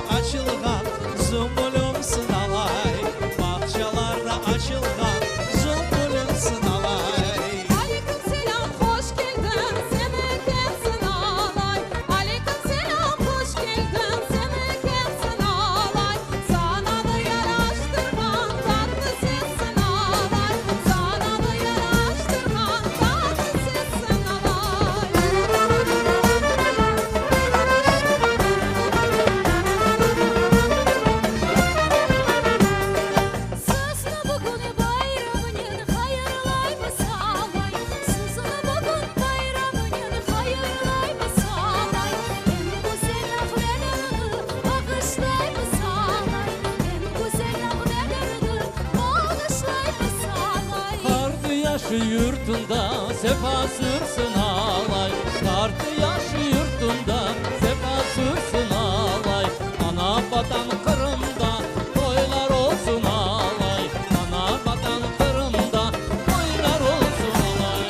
açılgan zümbülüm sınalay, bahçalarda açılgan zümbülüm sınalay. Aleyküm selam, hoş geldin, semekensin alay. Aleyküm selam, hoş geldin, semekensin alay. Sana da yaraştırgan tatlı sessin alay. Sana da yaraştırgan tatlı sessin alay. Sızlı bugün bayramının hayırlaymış alay. Sızlı bugün bayramının hayırlaymış alay. En güzel ahlarını bağışlaymış alay. En güzel ahlarını bağışlaymış alay. Kartı yaşı yurtunda sefa sürsün alay, kartı yaşı yurtunda sefa sürsün alay. Ana vatan Kırım'da toylar olsun alay, ana vatan Kırım'da toylar olsun alay.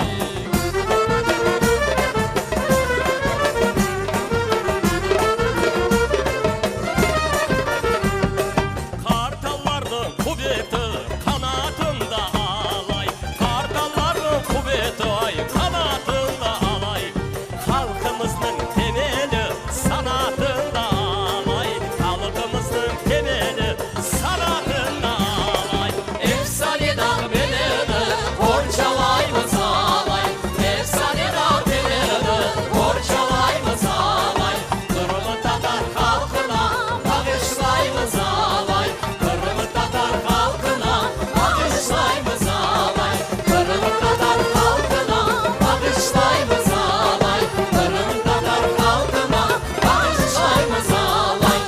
Kartalların kuvveti kanatında alay. Kartalların kuvveti ay kanatında alay. Halkımızın temeli sanatında alay. Halkımızın temeli sanatında alay. Efsane dağ belini borçalayımız alay. Efsane dağ belini borçalayımız alay. Kırım'ı Tatar halkına bağışlayımız alay. Kırım'ı Tatar halkına bağışlayımız alay. Kırım'ı Tatar halkına bağışlayımız alay. Kırım'ı Tatar halkına bağışlayımız alay.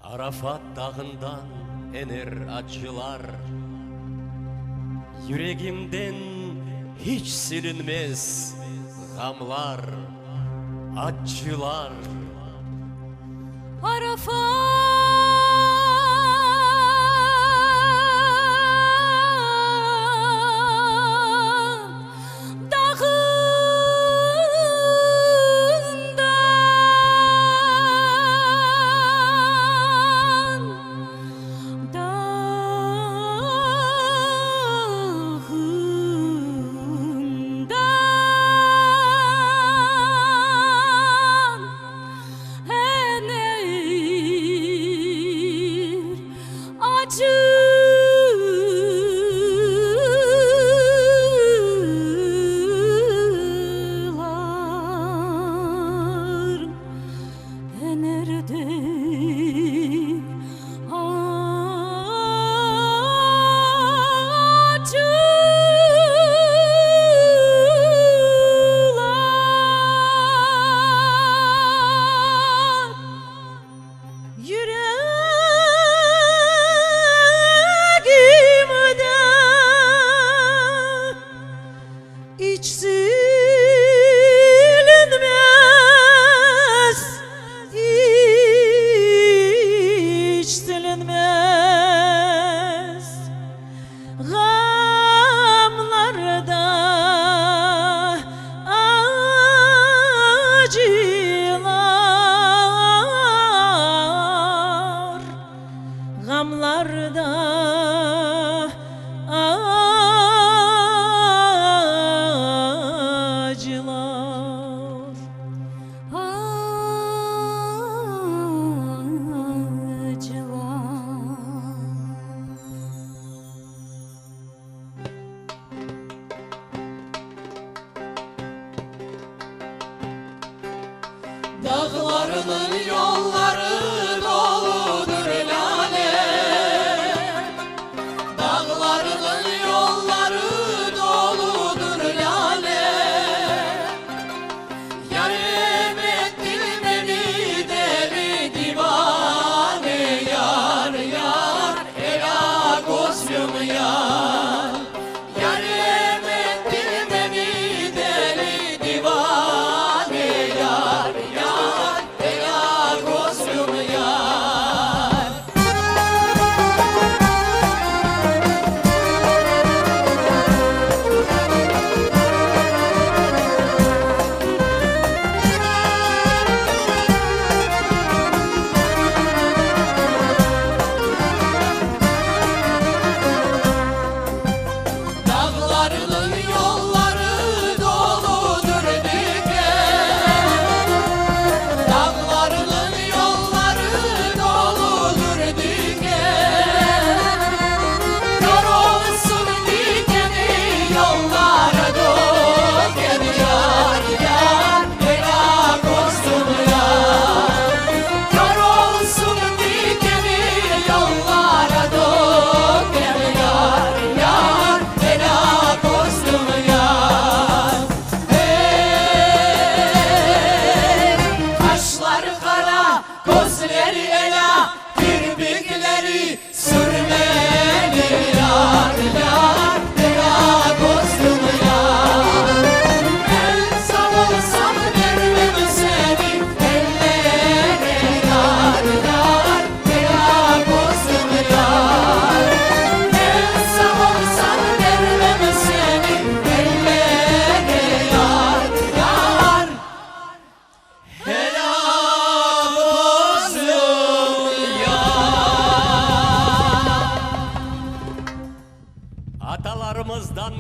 Arafat dağından ener acılar. Yüreğimden hiç silinmez gamlar, acılar. Arafat dağından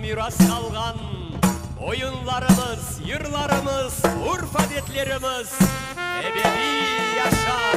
miras kalgan oyunlarımız, yırlarımız, urf adetlerimiz ebedi yaşar.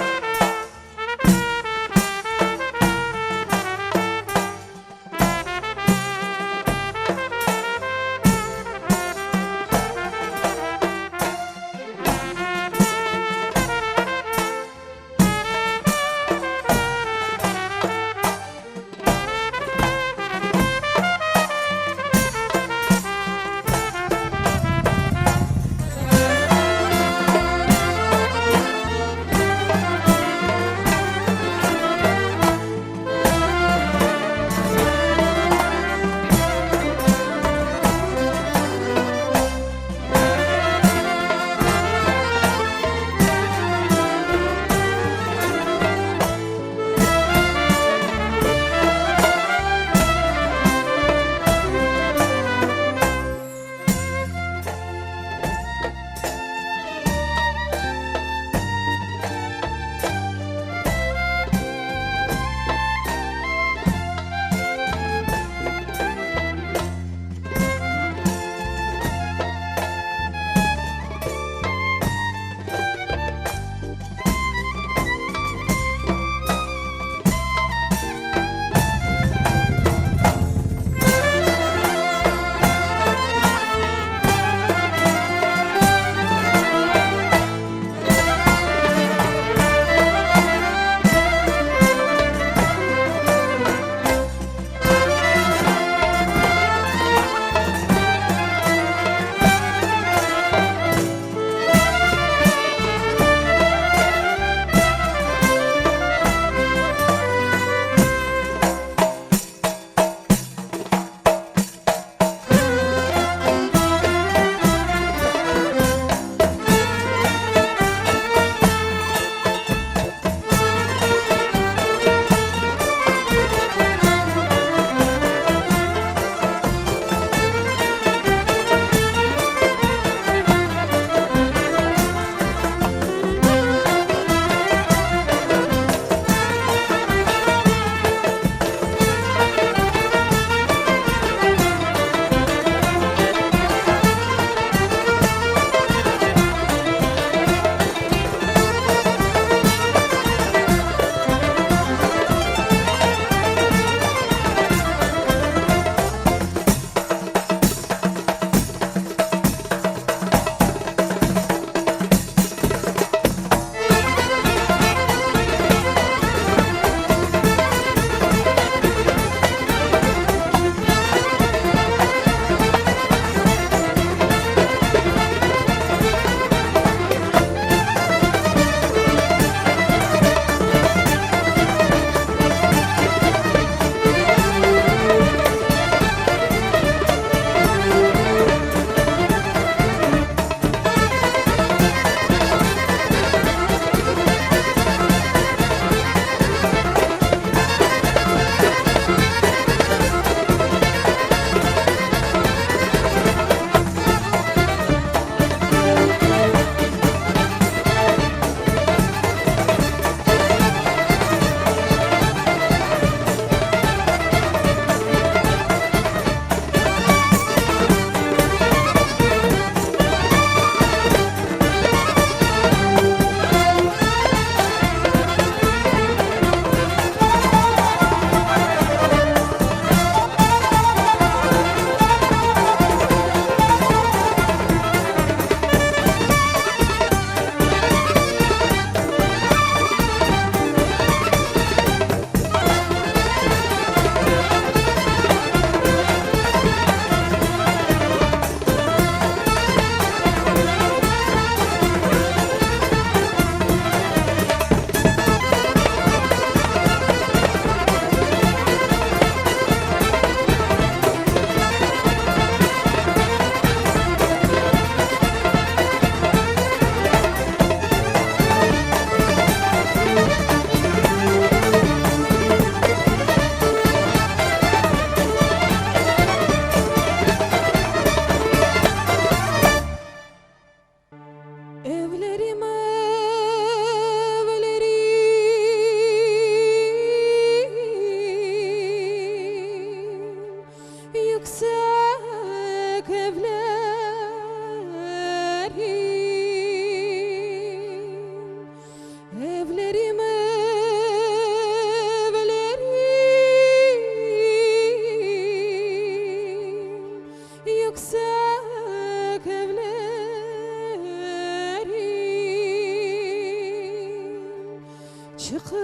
çıkıp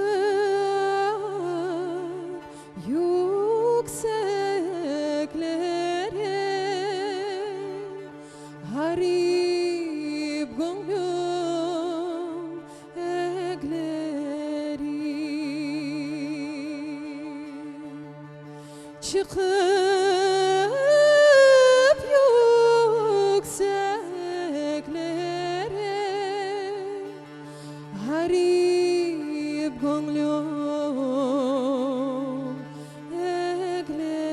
yükseklere harip gönlüm egleri çıkıp yükseklere harip gönlüm egleri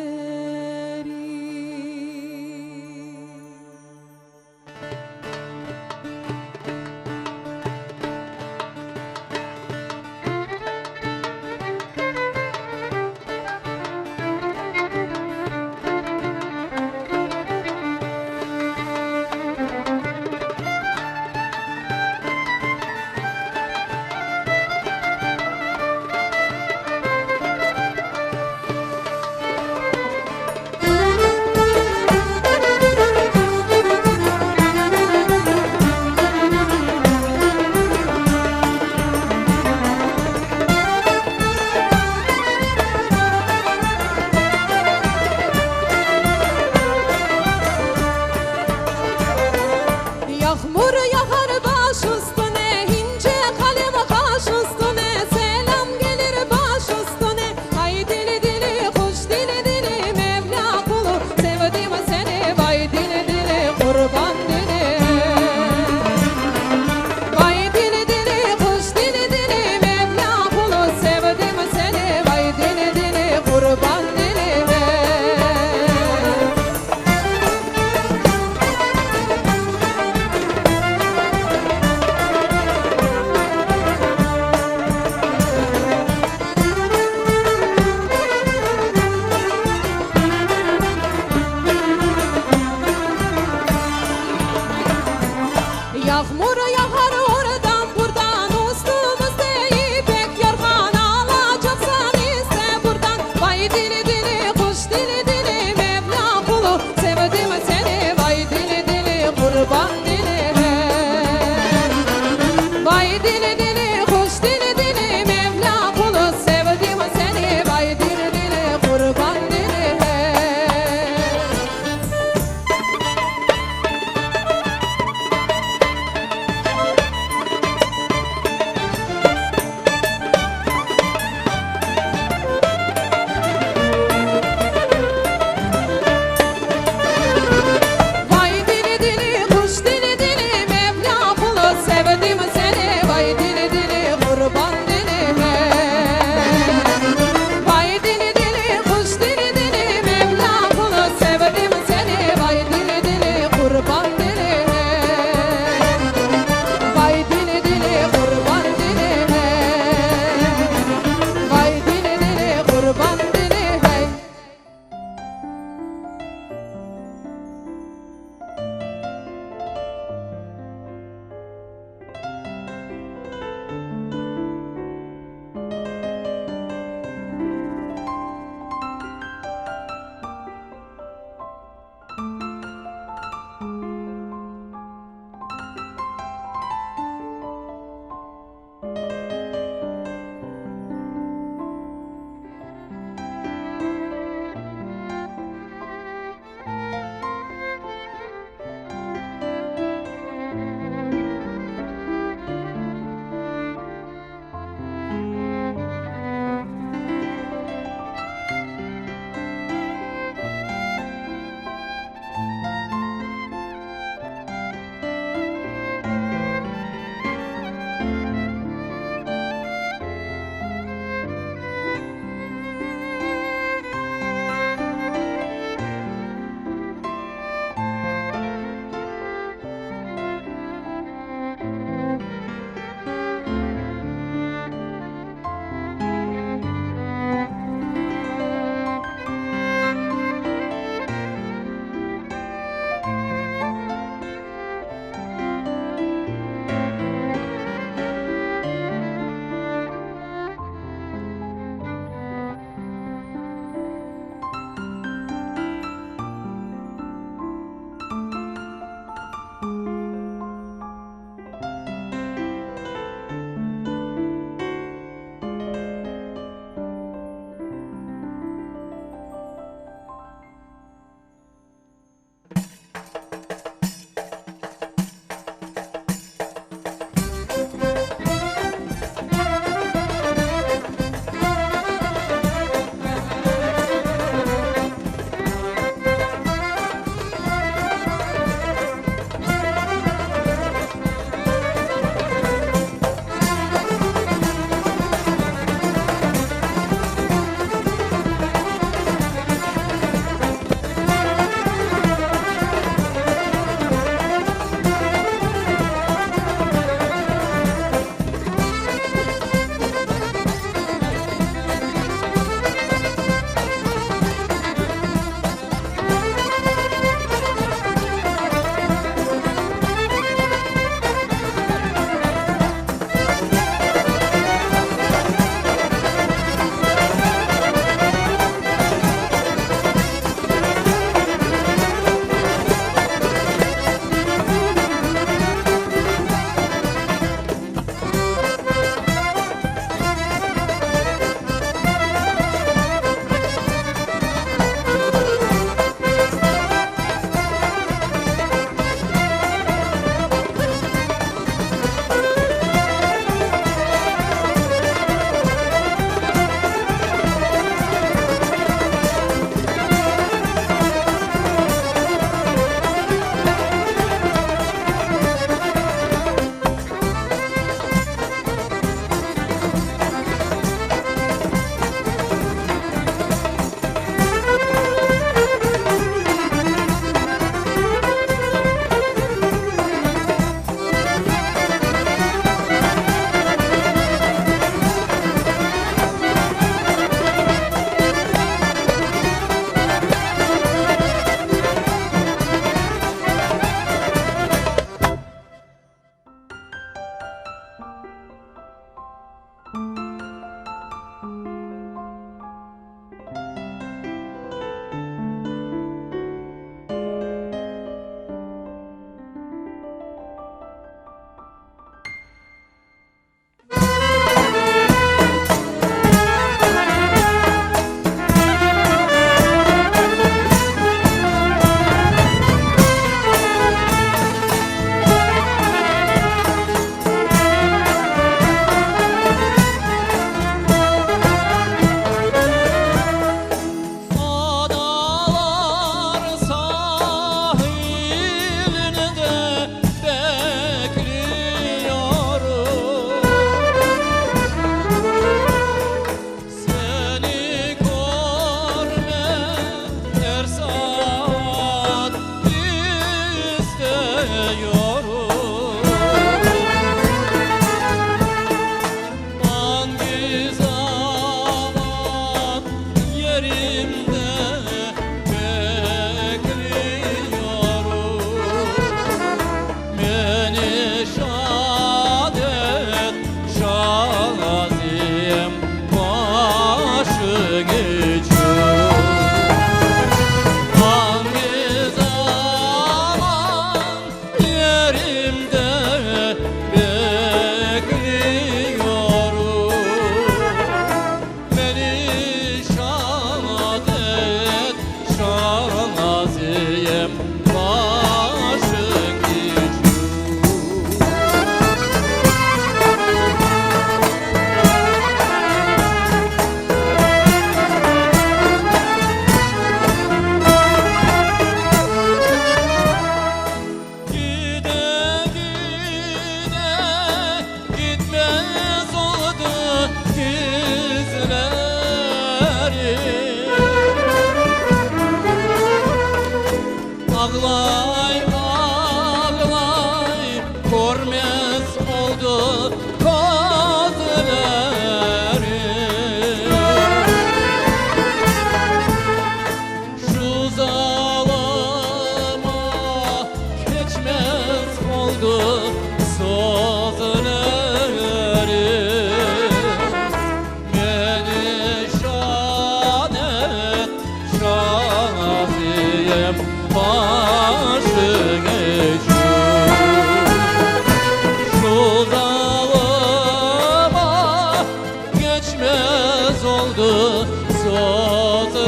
oldu sözlerim.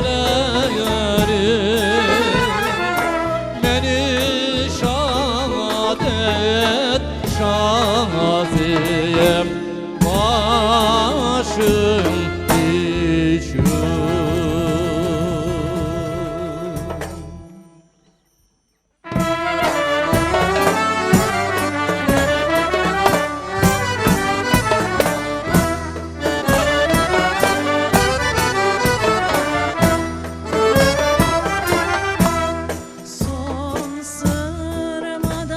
Beni şahadet şaziyem başım için. Son sırmadan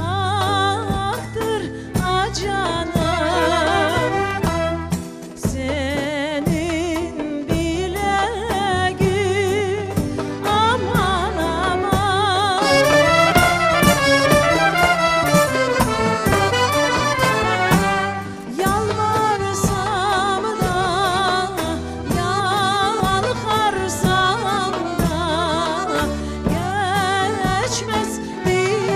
aktır acanım, senin bilegin aman aman. Yalvarsam da yalkarsam da geçmez dilegim.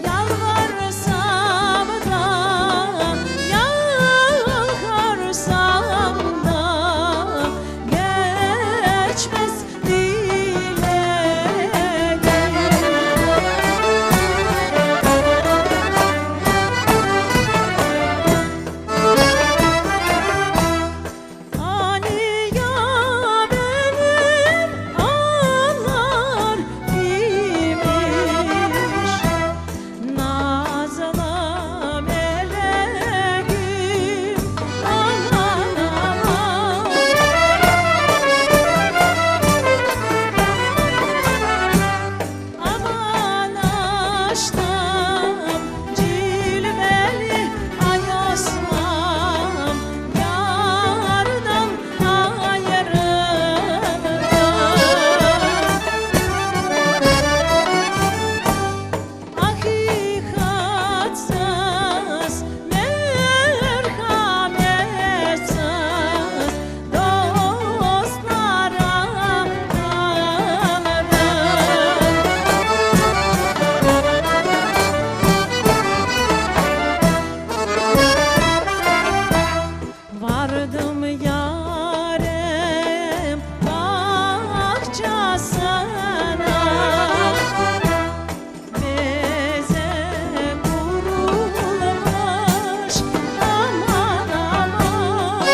Yalvarsam da yalkarsam da geçmez Ali ya benim ağlar imiş, nazlı meleğim aman aman. Aman aşkım cilveli ay Osman, yardan ayrıldım. Hakikatsız, merhametsiz dostlara kaldım. Vardım yarem bahçesine, beze kurulmuş aman aman.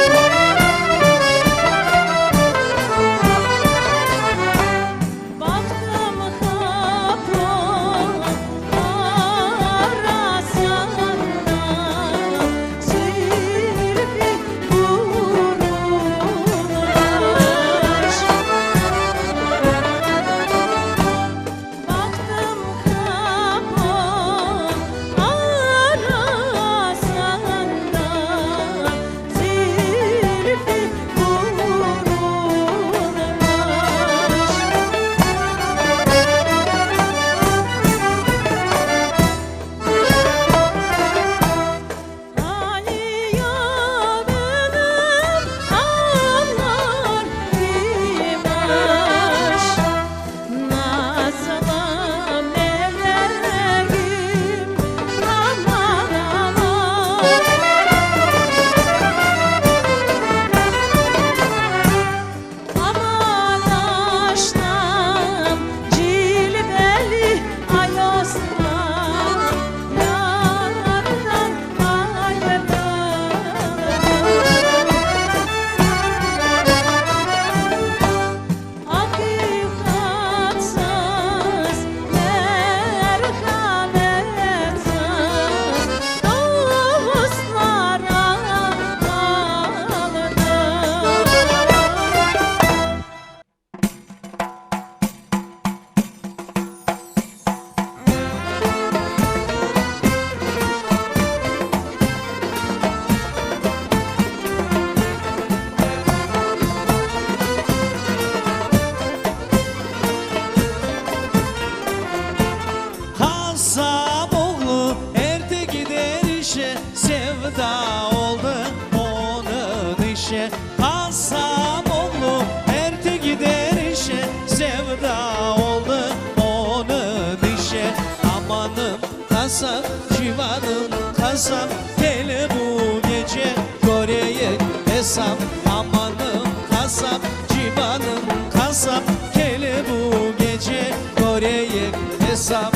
Baktım kapı arasında, zülfü kurulmuş. Baktım kapı arasında, zülfü Ali ya benim ağlar imiş, nazlı meleğim aman aman. Aman aşkım cilveli ay Osman, yardan ayrıldım. Hakikatsız, merhametsiz dostlara kaldım. Hansam oğlu erte gider işe, sevda oldu onun işe. Hansam oğlu erte gider işe, sevda oldu onun işe. Amanım kasap, civanım kasap. Gel bu gece göreyek hesap. Amanım kasap, civanım kasap. Gel bu gece göreyek hesap.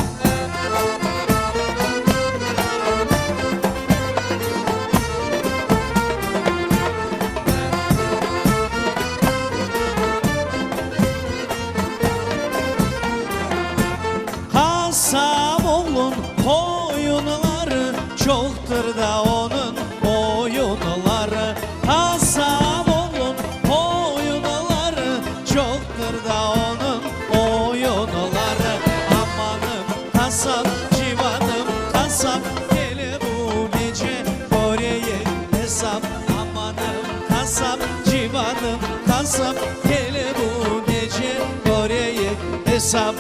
Kasamoğlun oyunları çoktur da onun oyunları. Kasamoğlun oyunları çoktur da onun oyunları. Amanım kasap, civanım kasap. Gel bu gece göreyek hesap. Amanım kasap, civanım kasap. Gel bu gece göreyek hesap.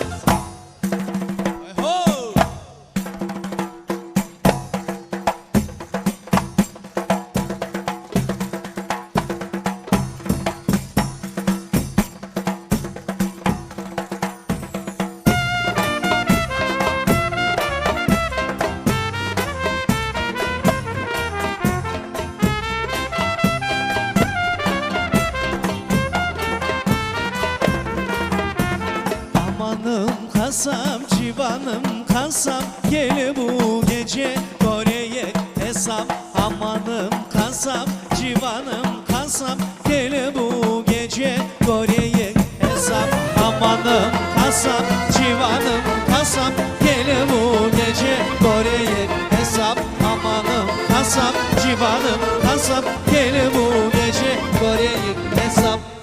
Amanım kasap, civanım kasap. Gel bu gece göreyek hesap. Amanım kasap, civanım kasap. Gel bu gece göreyek hesap. Amanım kasap, civanım kasap. Gel bu gece göreyek hesap. Amanım kasap, civanım kasap. Gel bu gece göreyek hesap.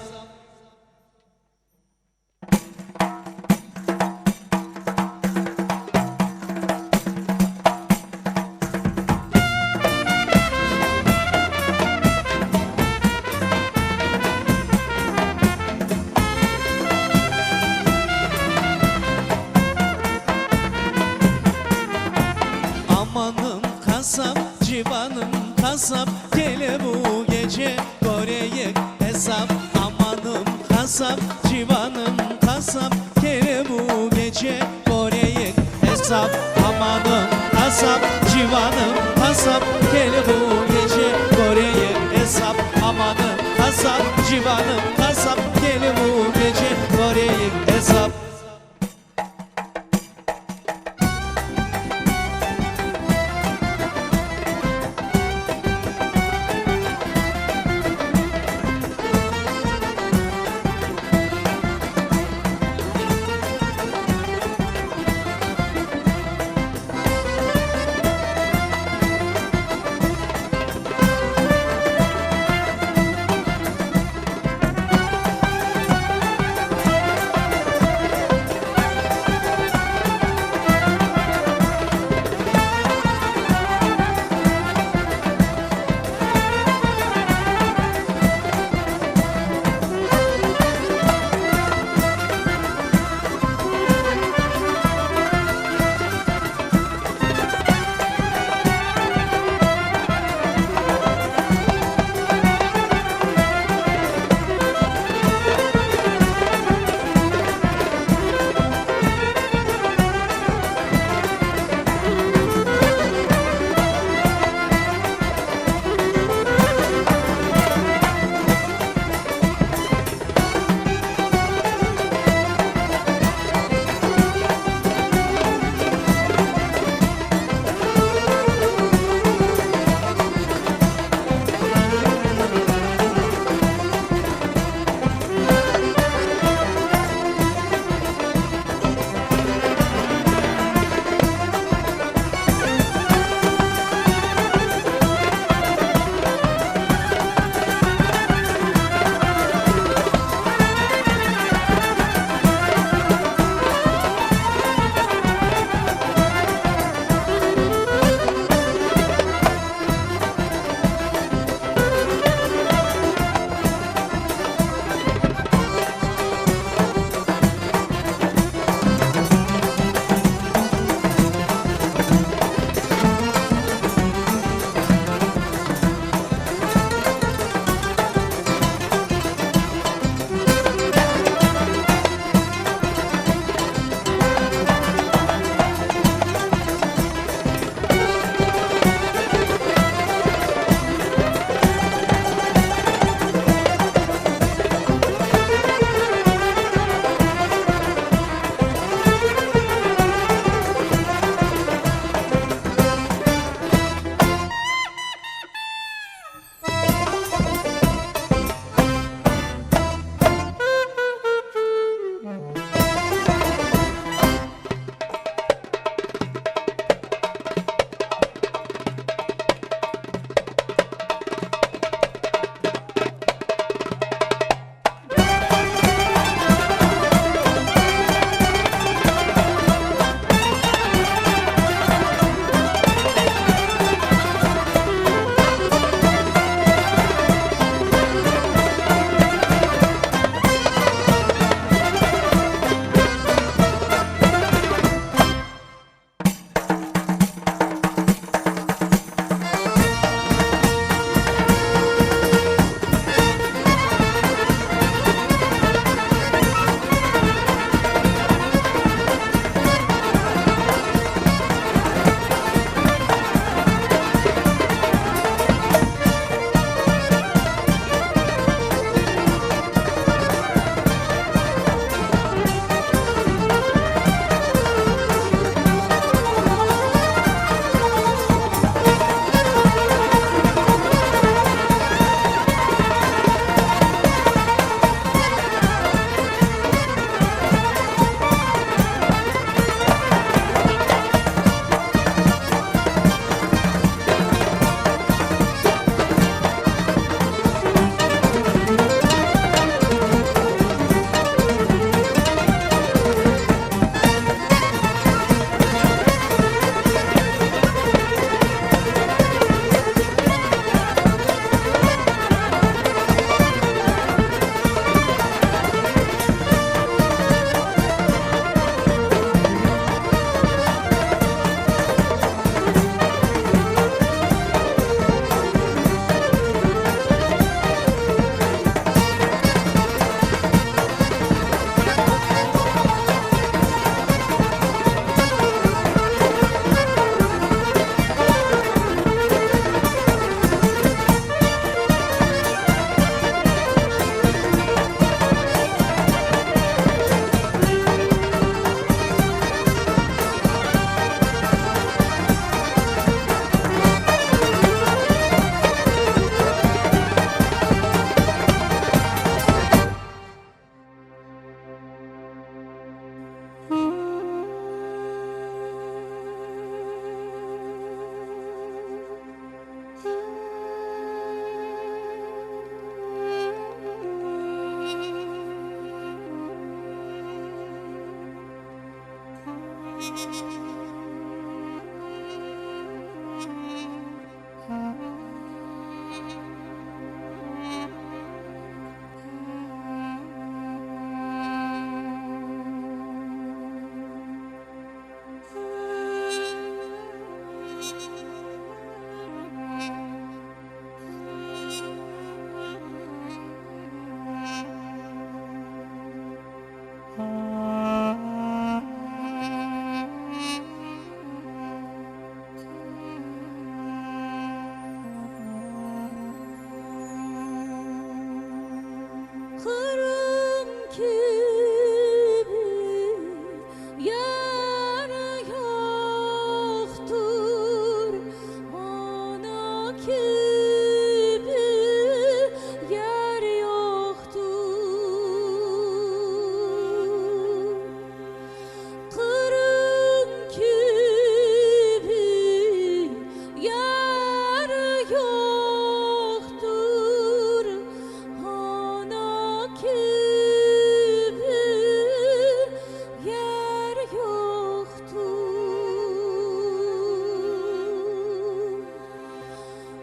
Amanım kasap, civanım kasap. Gel bu gece göreyek hesap. Amanım kasap, civanım kasap. Gel bu gece göreyek hesap. Amanım kasap, civanım kasap. Gel bu gece göreyek hesap. Amanım kasap, civanım kasap. Gel bu gece göreyek hesap.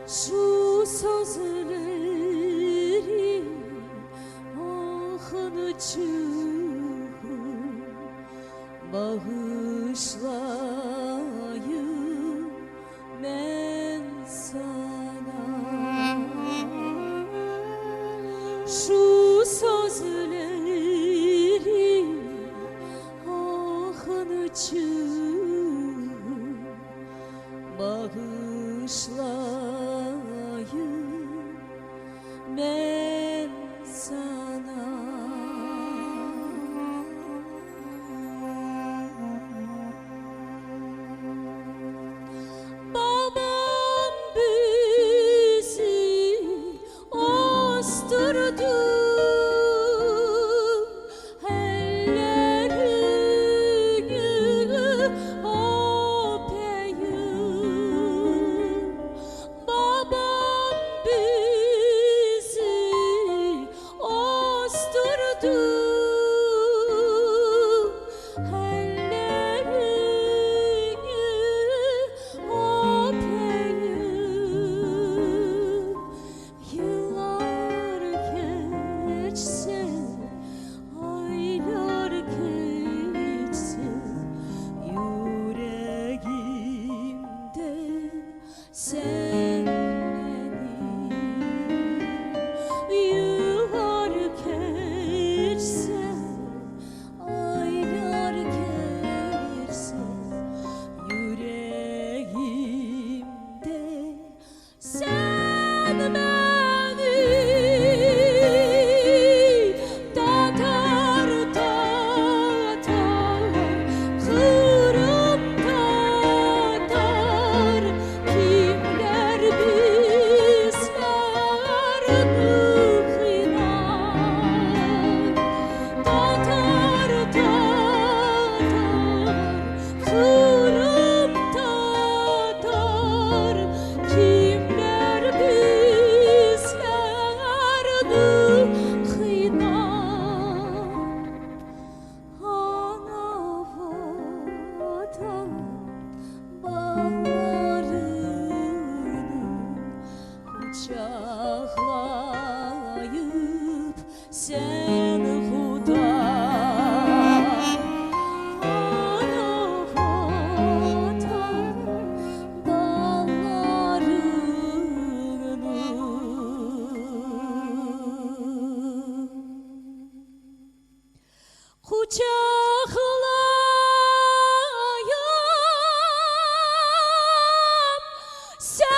Şu sözleri ahını çıkın bağışlayayım ben sana. Şu sözleri ahını çıkın bağışlayayım ben sana. Babam bizi astırdı, ellerini öpeyim. Babam bizi astırdı, ellerini öpeyim. Yıllar geçse, aylar geçse, yüreğimde sen benim. Yıllar geçse, aylar geçse, yüreğimde sen beni tatar tatar, kırıp tatar. Kimler bizlerini kıynar, tatar tatar, kırıp tatar. Kimler bizlerini kıynar. Ana vatan bağlarını kucaklayıp sen Huda. Ana vatan bağlarını kucaklayıp sen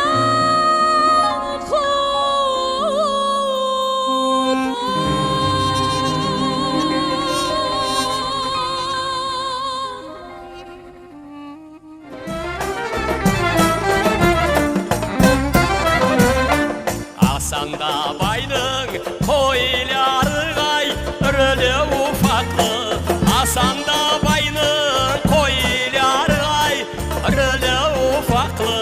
Asanda bayның koyları ay ürülü ufaklı. Asanda bayның koyları ay ürülü ufaklı.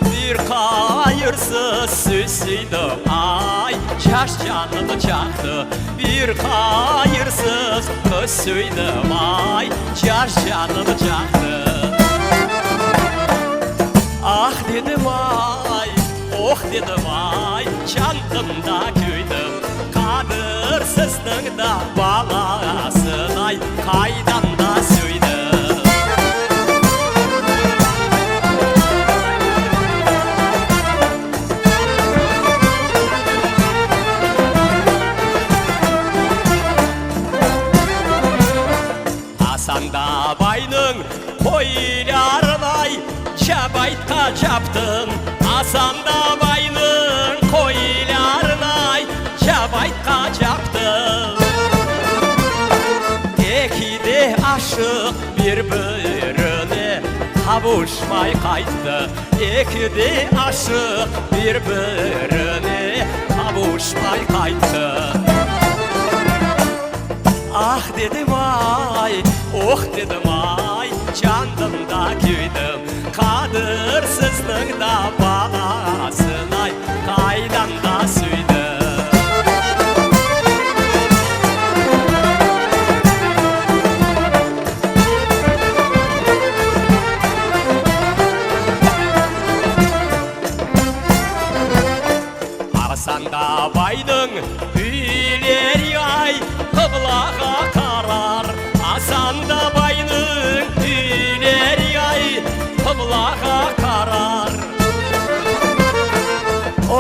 Bir kayırsız süsüydü ay çaş canımı çaktı. Bir kayırsız süsüydü ay çaş canımı çaktı. Ah dedim ay, oh dedim ay, çantımda küydüm. Kadırsızның da balasın ay, kaydan da süydüm. Asanda bayның koylarınay çabayta çaptın. Asanda bayның koylarınay çabayta çaptın. İki de aşık birbirine kavuşmay kaydı. İki de aşık birbirine kavuşmay kaydı. Ah dedim ay, oh dedim ay, çandımda küydüm. Kadırsızның da balasın ay, kaydan da süydüm.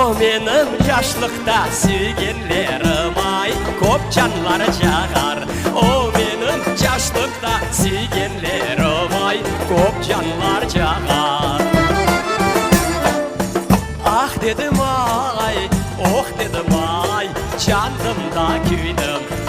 O benim yaşlıkta suygenlerim ay Kop canlar çağar O benim yaşlıkta suygenlerim ay Kop canlar çağar Ah dedim ay, oh dedim ay Candımda küydüm